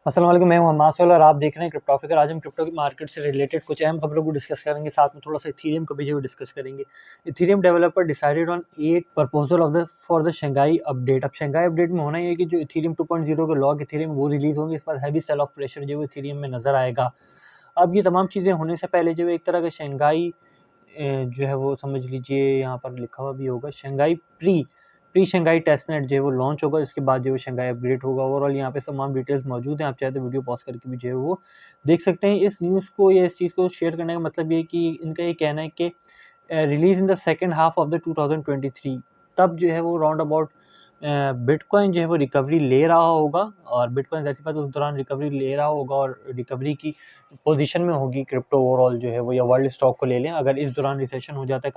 अस्सलाम वालेकुम, मैं हूं हम्माद सोहेल और आप देख रहे हैं क्रिप्टोफिकर। आज हम क्रिप्टो की मार्केट से रिलेटेड कुछ अहम खबरों को डिस्कस करेंगे, साथ में थोड़ा सा इथीरियम को भी जो डिस्कस करेंगे। Ethereum developer decided on 8 proposal of the for the Shanghai update. अब शंघाई अपडेट में होना ये है कि जो इथीरियम 2.0 के लॉक इथीरियम वो रिलीज होंगे। इस पर हैवी सेल ऑफ प्रेशर जो इथीरियम में नजर आएगा। अब ये तमाम चीज़ें होने से पहले जो एक तरह का शंघाई जो है वो समझ लीजिए, यहाँ पर लिखा हुआ भी होगा शंघाई प्री शंघाई टेस्टनेट जो है वो लॉन्च होगा। इसके बाद जो है शंघाई अपग्रेड होगा। ओवरऑल यहाँ पे तमाम डिटेल्स मौजूद हैं, आप चाहे तो वीडियो पॉज करके भी जो है वो देख सकते हैं। इस न्यूज़ को या इस चीज़ को शेयर करने का मतलब ये है कि इनका ये कहना है कि release in the second half of the 2023 तब जो है वो राउंड अबाउट बिटकॉइन जो है वो रिकवरी ले रहा होगा। और बिटकॉइन ज़ाहिर बात उस दौरान रिकवरी ले रहा होगा और रिकवरी की पोजीशन में होगी क्रिप्टो ओवरऑल जो है वो, या वर्ल्ड स्टॉक को ले लें। अगर इस दौरान रिसेशन हो जाता है,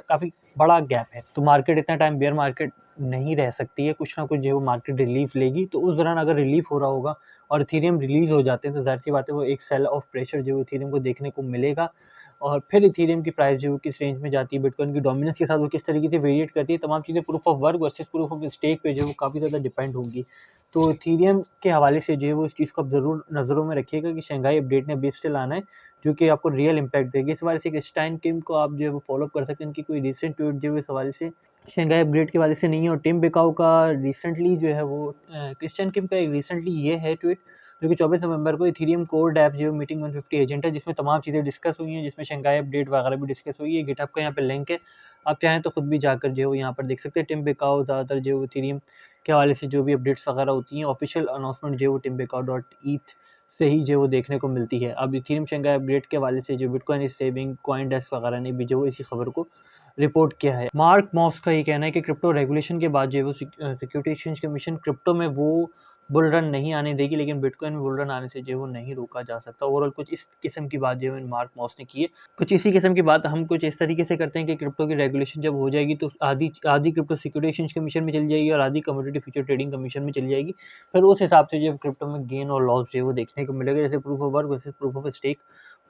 काफ़ी बड़ा गैप है, तो मार्केट इतना टाइम बेयर मार्केट नहीं रह सकती है। कुछ ना कुछ जो है वो मार्केट रिलीफ लेगी। तो उस दौरान अगर रिलीफ हो रहा होगा और इथीरियम रिलीज हो जाते हैं तो जाहिर सी बात है वो एक सेल ऑफ प्रेशर जो इथीरियम को देखने को मिलेगा। और फिर इथीरियम की प्राइस जो है किस रेंज में जाती है, बिटकॉइन की डोमिनेंस के साथ वो किस तरीके से वेरिएट करती है, तमाम चीज़ें proof of work versus proof of stake पे जो है वो काफ़ी ज़्यादा डिपेंड होंगी। तो इथीरियम के हवाले से जो है वो इस चीज़ को आप ज़रूर नज़रों में रखिएगा कि शंघाई अपडेट ने अभी स्टिल आना है, जो कि आपको रियल इम्पैक्ट देगी। इस हवाले से एक स्टाइन किम को आप जो है वो फॉलो कर सकते हैं। इनकी कोई रिसेंट ट्वीट जो है इस हवाले से शंघाई अपडेट के हवाले से नहीं है। और टिम बिकाऊ का रिसेंटली जो है वो क्रिश्चियन किम का एक रिसेंटली ये है ट्वीट, जो कि 24 नवंबर को इथीरियम कोर डैप जो मीटिंग 150 एजेंट है, जिसमें तमाम चीज़ें डिस्कस हुई हैं, जिसमें शंघाई अपडेट वगैरह भी डिस्कस हुई है। गिटहब का यहाँ पे लिंक है, आप चाहें तो खुद भी जाकर जो है वो यहाँ पर देख सकते हैं। टिम बिकाऊ ज़्यादातर जो इथीरियम के हवाले से जो भी अपडेट्स वगैरह होती हैं, ऑफिशियल अनाउंसमेंट जो है वो टिम बिकाऊ डॉट ईथ से ही जो वो देखने को मिलती है। अब इथीरियम शंघाई अपडेट के हवाले से जो bitcoin is saving coin desk वगैरह ने भी जो इसी खबर को रिपोर्ट किया है। मार्क मॉस का ये कहना है कि क्रिप्टो रेगुलेशन के बाद जो है वो सिक्योरिटी एक्सचेंज कमीशन क्रिप्टो में वो बुल रन नहीं आने देगी, लेकिन बिटकॉइन में बुल रन आने से जो है वो नहीं रोका जा सकता। ओवरऑल कुछ इस किस्म की बात जो है मार्क मॉस ने की है। कुछ इसी किस्म की बात हम कुछ इस तरीके से करते हैं कि क्रिप्टो की रेगुलेशन जब हो जाएगी तो आधी आधी क्रिप्टो सिक्योरिटी एक्सचेंज कमीशन में चली जाएगी और आधी कमोडिटी फ्यूचर ट्रेडिंग कमीशन में चली जाएगी। फिर उस हिसाब से जो क्रिप्टो में गेन और लॉस जो है वो देखने को मिलेगा, जैसे proof of work versus proof of stake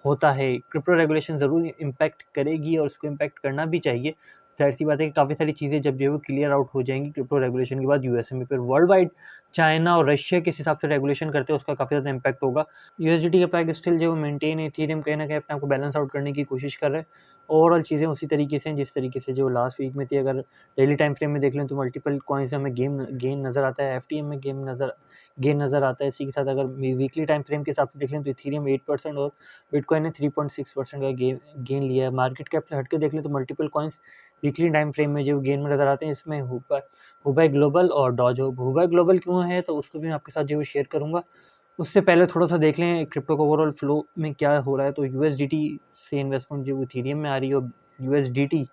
होता है। क्रिप्टो रेगुलेशन ज़रूर इम्पैक्ट करेगी और उसको इम्पैक्ट करना भी चाहिए। ज़ाहिर सी बात है कि काफ़ी सारी चीज़ें जब जो है वो क्लियर आउट हो जाएंगी क्रिप्टो रेगुलेशन के बाद यूएसए में, फिर वर्ल्ड वाइड चाइना और रशिया किस हिसाब से रेगुलेशन करते हैं उसका काफ़ी ज़्यादा इम्पैक्ट होगा। यूएसडीटी का प्राइस स्टिल जो मेंटेन है, इथीरियम कहीं ना कहीं अपने आपको बैलेंस आउट करने की कोशिश कर रहे हैं। ओवरऑल चीज़ें उसी तरीके से जिस तरीके से जो लास्ट वीक में थी। अगर डेली टाइम फ्रेम में देख लें तो मल्टीपल कॉइन्स में हमें गेन नज़र आता है, एफटीएम में गेन नज़र आता है। इसी के साथ अगर वीकली टाइम फ्रेम के हिसाब से देख लें तो इथीरियम 8% और बिटकॉइन ने 3.6% का गेन लिया है। मार्केट कैप से हट के देख लें तो multiple coins weekly time frame में जो गेन में नज़र आते हैं, इसमें हुबाई ग्लोबल और डॉज हब। हुबाई ग्लोबल क्यों है तो उसको भी मैं आपके साथ जो है शेयर करूँगा। उससे पहले थोड़ा सा देख लें क्रिप्टो का ओवरऑल फ्लो में क्या हो रहा है। तो यूएसडीटी से इन्वेस्टमेंट जो इथीरियम में आ रही है और यूएसडीटी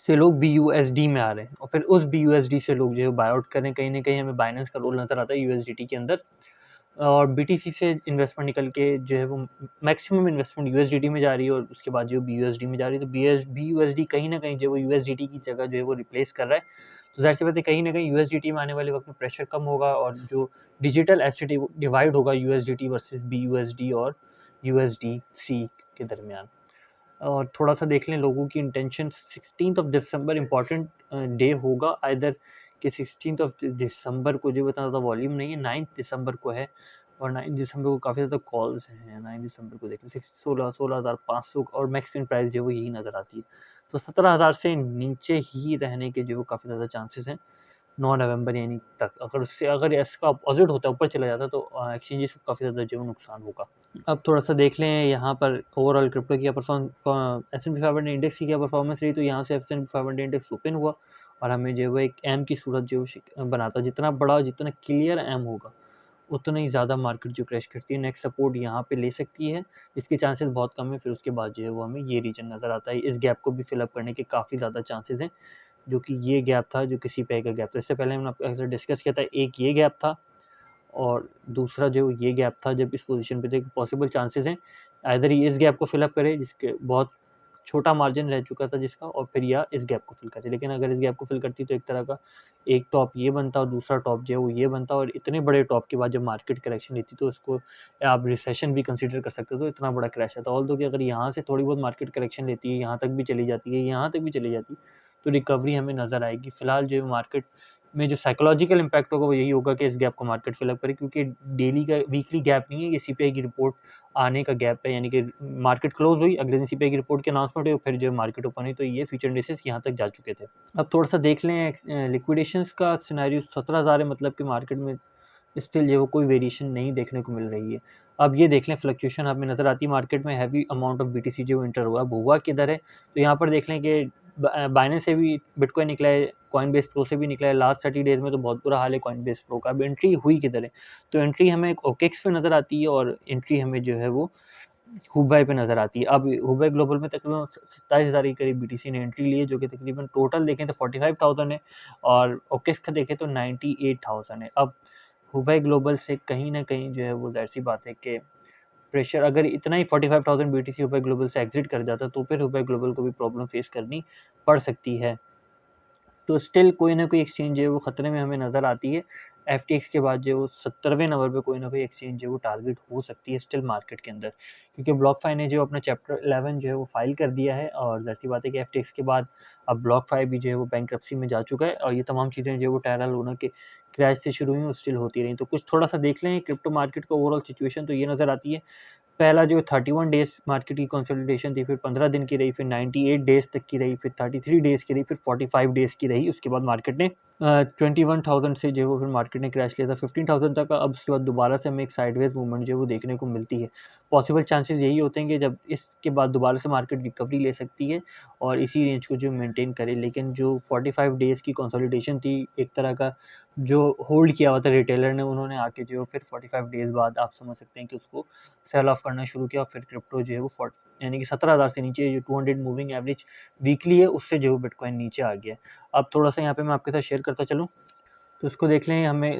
से लोग बीयूएसडी में आ रहे हैं, और फिर उस बीयूएसडी से लोग जो है बाय आउट कर रहे हैं। कहीं ना कहीं हमें बाइनेंस का रोल नज़र आता है यूएसडीटी के अंदर। और बीटीसी से इन्वेस्टमेंट निकल के जो है वो मैक्सिमम इन्वेस्टमेंट यूएसडीटी में जा रही है और उसके बाद जो बीयूएसडी में जा रही है। तो बीयूएसडी कहीं ना कहीं जो वो यूएसडीटी की जगह जो है वो रिप्लेस कर रहा है। तो ज़ाहिर सी बात है कहीं ना कहीं यूएसडीटी में आने वाले वक्त में प्रेशर कम होगा और जो डिजिटल एसेट डिवाइड होगा यूएसडीटी वर्सेस बीयूएसडी और यूएसडीसी के दरमियान। और थोड़ा सा देख लें लोगों की इंटेंशन। 16 दिसंबर इंपॉर्टेंट डे होगा, आइदर कि 16 दिसंबर को जो बता था वॉल्यूम नहीं है, 9 दिसंबर को है। और 9 दिसंबर को काफ़ी ज़्यादा कॉल्स हैं। 9 दिसंबर को देखें 16,500 और मैक्सिमम प्राइस जो है वो यही नज़र आती है। तो 17,000 से नीचे ही रहने के जो काफ़ी ज़्यादा चांसेस हैं 9 नवंबर यानी तक। अगर इसका अपोजिट होता है, ऊपर चला जाता है, तो एक्सचेंजेस को काफ़ी ज़्यादा जो नुकसान होगा। अब थोड़ा सा देख लें यहाँ पर ओवरऑल क्रिप्टो की क्या S&P 500 इंडेक्स की क्या परफॉर्मेंस रही। तो यहाँ से S&P 500 इंडेक्स ओपन हुआ और हमें जो है एक एम की सूरत जो बनाता, जितना बड़ा जितना क्लियर एम होगा उतना ही ज़्यादा मार्केट जो क्रैश करती है। नेक्स्ट सपोर्ट यहाँ पे ले सकती है, इसके चांसेस बहुत कम है। फिर उसके बाद जो है वो हमें ये रीजन नज़र आता है। इस गैप को भी फिलअप करने के काफ़ी ज़्यादा चांसेस हैं, जो कि ये गैप था जो किसी पे का गैप था। इससे पहले हमने आपके डिस्कस किया था, एक ये गैप था और दूसरा जो ये गैप था। जब इस पोजीशन पे थे पॉसिबल चांसेस हैं आइदर ये इस गैप को फिलअप करे जिसके बहुत छोटा मार्जिन रह चुका था जिसका, और फिर या इस गैप को फिल करे। लेकिन अगर इस गैप को फिल करती तो एक तरह का एक टॉप ये बनता और दूसरा टॉप जो है वो ये बनता, और इतने बड़े टॉप के बाद जब मार्केट करेक्शन लेती तो उसको आप रिसेशन भी कंसीडर कर सकते हो। तो इतना बड़ा क्रैश आता, ऑल दो कि अगर यहाँ से थोड़ी बहुत मार्केट करेक्शन लेती है, यहाँ तक भी चली जाती है, यहाँ तक भी चली जाती है, तो रिकवरी हमें नज़र आएगी। फिलहाल जो है मार्केट में जो साइकोलॉजिकल इम्पैक्ट होगा वो यही होगा कि इस गैप को मार्केट फिलअप करे, क्योंकि डेली का वीकली गैप नहीं है, ये सीपीआई की रिपोर्ट आने का गैप है, यानी कि मार्केट क्लोज हुई, अगले दिन सीपीआई की रिपोर्ट की अनाउंसमेंट हुई, फिर जो मार्केट ओपन हुई, तो ये फ्यूचर इंडेक्सेस यहाँ तक जा चुके थे। अब थोड़ा सा देख लें लिक्विडेशंस का सिनेरियो। 17,000 है, मतलब कि मार्केट में स्टिल जो कोई वेरिएशन नहीं देखने को मिल रही है। अब ये देख लें फ्लक्चुएशन हमें नज़र आती है मार्केट में, हैवी अमाउंट ऑफ बीटीसी जो इंटर हुआ। अब हुआ किधर है, तो यहाँ पर देख लें कि बाइनेंस से भी बिटकॉइन निकला है, कॉइनबेस प्रो से भी निकला है। लास्ट 30 डेज में तो बहुत बुरा हाल है कॉइनबेस प्रो का। अब एंट्री हुई किधर है, तो एंट्री हमें ओकेक्स पे नज़र आती है, और एंट्री हमें जो है वो हुबई पे नज़र आती है। अब हुबई ग्लोबल में तकरीबन 27,000 के करीब बीटीसी ने एंट्री ली है, जो कि तकरीबन टोटल देखें तो 45,000 है, और ओकेक्स का देखें तो 98,000 है। अब हुबई ग्लोबल से कहीं ना कहीं जो है वो ज़ाहिर सी बात है कि प्रेशर, अगर इतना ही 45,000 बीटीसी हुबई ग्लोबल से एग्जिट कर जाता तो फिर हुबई ग्लोबल को भी प्रॉब्लम फेस करनी पड़ सकती है। तो स्टिल कोई ना कोई एक्सचेंज है वो ख़तरे में हमें नज़र आती है। एफटीएक्स के बाद जो 70वें नंबर पे कोई ना कोई एक्सचेंज है वो टारगेट हो सकती है स्टिल मार्केट के अंदर, क्योंकि ब्लॉकफाई ने जो अपना चैप्टर 11 जो है वो फाइल कर दिया है, और ज़ाहिर-सी बात है कि एफटीएक्स के बाद अब ब्लॉकफाई भी जो है वो बैंक्रप्सी में जा चुका है, और ये तमाम चीज़ें जो है वो टेरा लूना के क्रैश से शुरू हुई और स्टिल होती रही। तो कुछ थोड़ा सा देख लें क्रिप्टो मार्केट का ओवरऑल सिचुएशन, तो ये नज़र आती है। पहला जो 31 डेज़ मार्केट की कंसोलिडेशन थी, फिर 15 दिन की रही, फिर 98 डेज़ तक की रही, फिर 33 डेज़ की रही, फिर 45 डेज़ की रही। उसके बाद मार्केट ने 21,000 से जो है वो फिर मार्केट ने क्रैश लिया था 15,000 तक का। अब उसके बाद दोबारा से हमें एक साइडवेज मूवमेंट जो है वो देखने को मिलती है। पॉसिबल चांसेस यही होते हैं कि जब इसके बाद दोबारा से मार्केट रिकवरी ले सकती है और इसी रेंज को जो मेंटेन करे, लेकिन जो 45 डेज़ की कंसोलिडेशन थी, एक तरह का जो होल्ड किया हुआ था रिटेलर ने, उन्होंने आके जो फिर 45 डेज़ बाद आप समझ सकते हैं कि उसको सेल ऑफ करना शुरू किया, और फिर क्रिप्टो जो है वो यानी कि 17,000 से नीचे जो 200 मूविंग एवरेज वीकली है उससे जो बिटकॉइन नीचे आ गया। अब थोड़ा सा यहाँ पे मैं आपके साथ शेयर करता चलूँ, तो इसको देख लें। हमें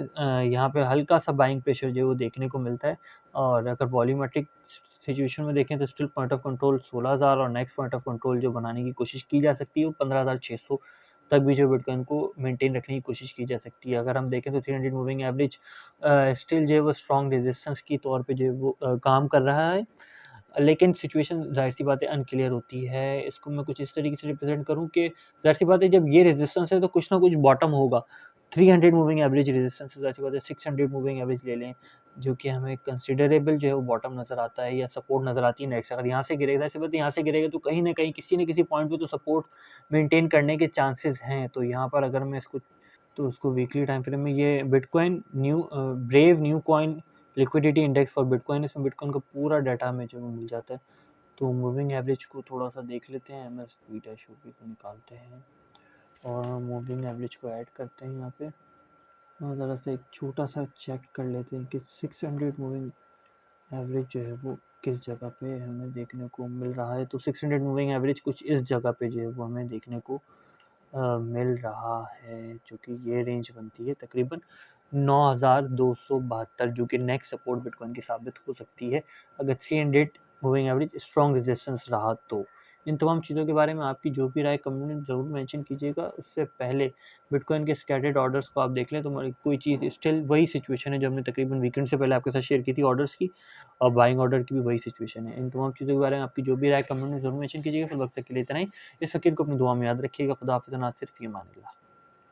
यहाँ पे हल्का सा बाइंग प्रेशर जो है वो देखने को मिलता है, और अगर वॉल्यूमेट्रिक सिचुएशन में देखें तो स्टिल पॉइंट ऑफ कंट्रोल 16,000, और नेक्स्ट पॉइंट ऑफ कंट्रोल जो बनाने की कोशिश की जा सकती है वो 15,600 तक भी जो बिटकॉइन को मेंटेन रखने की कोशिश की जा सकती है। अगर हम देखें तो 300 मूविंग एवरेज स्टिल जो है वो स्ट्रॉन्ग रेजिस्टेंस की तौर पे जो है वो काम कर रहा है, लेकिन सिचुएशन ज़ाहिर-सी बात है अनक्लियर होती है। इसको मैं कुछ इस तरीके से रिप्रेज़ेंट करूँ कि ज़ाहिर-सी बात है जब ये रेजिस्टेंस है तो कुछ ना कुछ बॉटम होगा। 300 मूविंग एवरेज रेजिस्टेंस है, ज़ाहिर-सी बात है 600 मूविंग एवरेज ले लें, जो कि हमें कंसिडरेबल जो है वो बॉटम नज़र आता है या सपोर्ट नज़र आती है नेक्स्ट। अगर यहाँ से गिरेगा, ज़ाहिर-सी बात है यहाँ से गिरेगा तो कहीं न कहीं किसी न किसी पॉइंट पे तो सपोर्ट मेंटेन करने के चांसेस हैं। तो यहाँ पर अगर मैं इसको तो उसको वीकली टाइम फ्रेम में ये bitcoin brave new coin liquidity index for bitcoin, इसमें बिटकॉइन का पूरा डाटा हमें जो मिल जाता है। तो मूविंग एवरेज को थोड़ा सा देख लेते हैं, एम एस बीटा शोपी को निकालते हैं और मूविंग एवरेज को ऐड करते हैं यहाँ पे, और ज़रा सा एक छोटा सा चेक कर लेते हैं कि 600 मूविंग एवरेज जो है वो किस जगह पे हमें देखने को मिल रहा है। तो 600 मूविंग एवरेज कुछ इस जगह पे जो है वो हमें देखने को मिल रहा है, जो कि ये रेंज बनती है तकरीबन 9,272, जो कि नेक्स्ट सपोर्ट बिटकॉइन की साबित हो सकती है अगर 300 मूविंग एवरेज स्ट्रॉन्ग रेजिस्टेंस रहा तो। इन तमाम चीज़ों के बारे में आपकी जो भी राय कमेंट में ज़रूर मेंशन कीजिएगा। उससे पहले बिटकॉइन के स्कैटर्ड ऑर्डर्स को आप देख लें, तो कोई चीज़ स्टिल वही सिचुएशन है जो हमने तकरीबन वीकेंड से पहले आपके साथ शेयर की थी ऑर्डर्स की, और बाइंग ऑर्डर की भी वही सिचुएशन है। इन तमाम चीज़ों के बारे में आपकी जो भी राय कमेंट में ज़रूर मेंशन कीजिएगा। फिर वक्त तक के लिए इतना ही। इस फ़कीर को अपनी दुआ में याद रखिएगा। खुदा हाफ़िज़, नासिर फ़ी अमान अल्लाह।